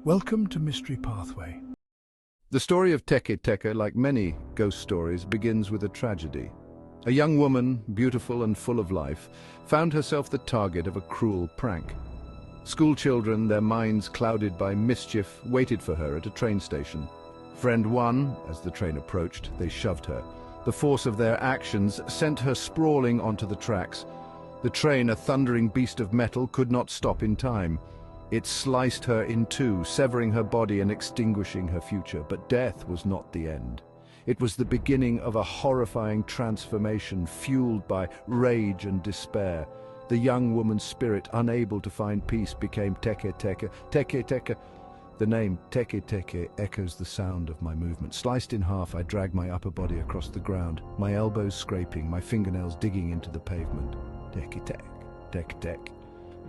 Welcome to Mystery Pathway. The story of Teke, like many ghost stories, begins with a tragedy. A young woman, beautiful and full of life, found herself the target of a cruel prank. School children, their minds clouded by mischief, waited for her at a train station. Friend one, as the train approached, they shoved her. The force of their actions sent her sprawling onto the tracks. The train, a thundering beast of metal, could not stop in time. It sliced her in two, severing her body and extinguishing her future. But death was not the end. It was the beginning of a horrifying transformation fueled by rage and despair. The young woman's spirit, unable to find peace, became Teke. The name Teke echoes the sound of my movement. Sliced in half, I drag my upper body across the ground, my elbows scraping, my fingernails digging into the pavement. Tek.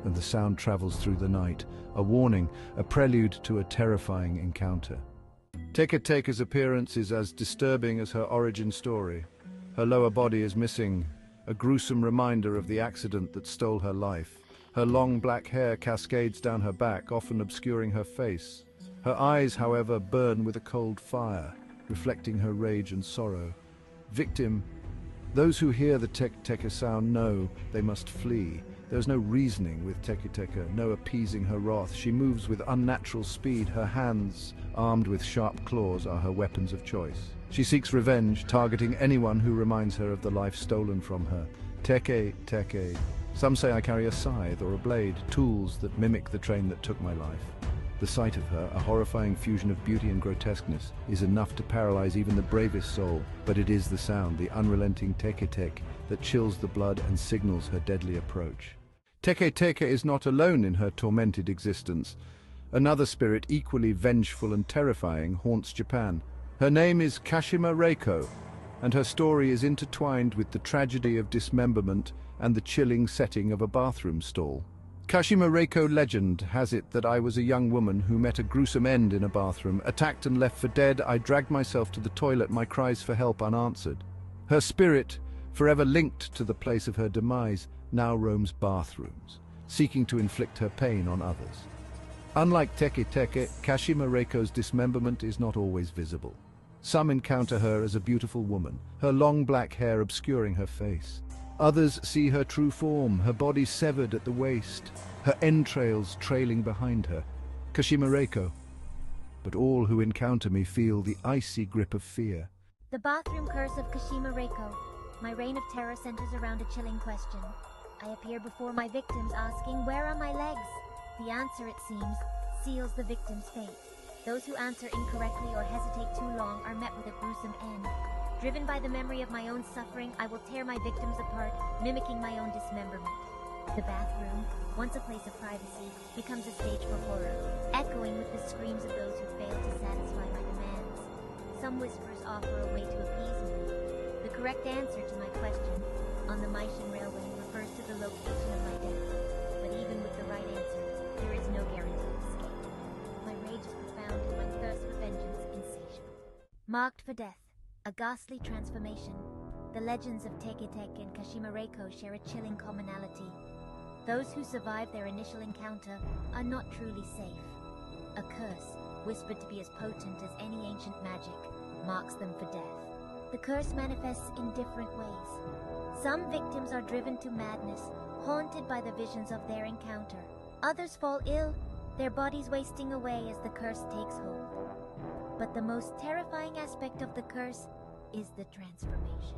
And the sound travels through the night, a warning, a prelude to a terrifying encounter. Teke's appearance is as disturbing as her origin story. Her lower body is missing, a gruesome reminder of the accident that stole her life. Her long black hair cascades down her back, often obscuring her face. Her eyes, however, burn with a cold fire, reflecting her rage and sorrow. Victim: those who hear the Teke sound know they must flee. There is no reasoning with Teke, no appeasing her wrath. She moves with unnatural speed. Her hands, armed with sharp claws, are her weapons of choice. She seeks revenge, targeting anyone who reminds her of the life stolen from her. Teke. Some say I carry a scythe or a blade, tools that mimic the train that took my life. The sight of her, a horrifying fusion of beauty and grotesqueness, is enough to paralyze even the bravest soul. But it is the sound, the unrelenting Teke, that chills the blood and signals her deadly approach. Teke is not alone in her tormented existence. Another spirit, equally vengeful and terrifying, haunts Japan. Her name is Kashima Reiko, and her story is intertwined with the tragedy of dismemberment and the chilling setting of a bathroom stall. Kashima Reiko legend has it that I was a young woman who met a gruesome end in a bathroom. Attacked and left for dead, I dragged myself to the toilet, my cries for help unanswered. Her spirit, forever linked to the place of her demise, now roams bathrooms, seeking to inflict her pain on others. Unlike Teke, Kashima Reiko's dismemberment is not always visible. Some encounter her as a beautiful woman, her long black hair obscuring her face. Others see her true form, her body severed at the waist, her entrails trailing behind her. Kashima Reiko. But all who encounter me feel the icy grip of fear. The bathroom curse of Kashima Reiko. My reign of terror centers around a chilling question. I appear before my victims asking, where are my legs? The answer, it seems, seals the victim's fate. Those who answer incorrectly or hesitate too long are met with a gruesome end. Driven by the memory of my own suffering, I will tear my victims apart, mimicking my own dismemberment. The bathroom, once a place of privacy, becomes a stage for horror, echoing with the screams of those who fail to satisfy my demands. Some whispers offer a way to appease me. The correct answer to my question, on the Maishin Railway, refers to the location of my death. But even with the right answer, there is no guaranteed escape. My rage is profound and my thirst for vengeance insatiable. Marked for death. A ghastly transformation. The legends of Teke and Kashima Reiko share a chilling commonality. Those who survive their initial encounter are not truly safe. A curse, whispered to be as potent as any ancient magic, marks them for death. The curse manifests in different ways. Some victims are driven to madness, haunted by the visions of their encounter. Others fall ill, their bodies wasting away as the curse takes hold. But the most terrifying aspect of the curse is the transformation.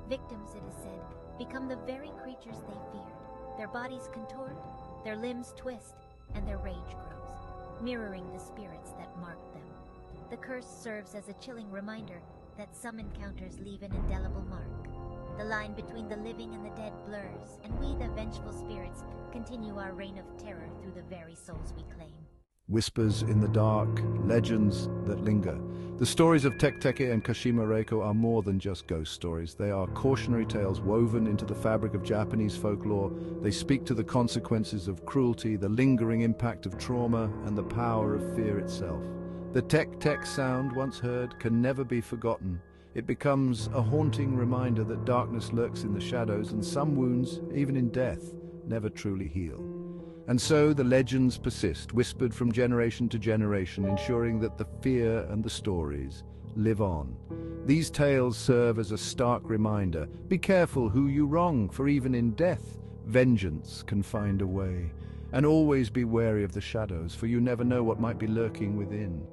Victims, it is said, become the very creatures they feared. Their bodies contort, their limbs twist, and their rage grows, mirroring the spirits that marked them. The curse serves as a chilling reminder that some encounters leave an indelible mark. The line between the living and the dead blurs, and we, the vengeful spirits, continue our reign of terror through the very souls we claim. Whispers in the dark, legends that linger. The stories of Teke and Kashima Reiko are more than just ghost stories. They are cautionary tales woven into the fabric of Japanese folklore. They speak to the consequences of cruelty, the lingering impact of trauma, and the power of fear itself. The Tek sound, once heard, can never be forgotten. It becomes a haunting reminder that darkness lurks in the shadows, and some wounds, even in death, never truly heal. And so the legends persist, whispered from generation to generation, ensuring that the fear and the stories live on. These tales serve as a stark reminder. Be careful who you wrong, for even in death, vengeance can find a way. And always be wary of the shadows, for you never know what might be lurking within.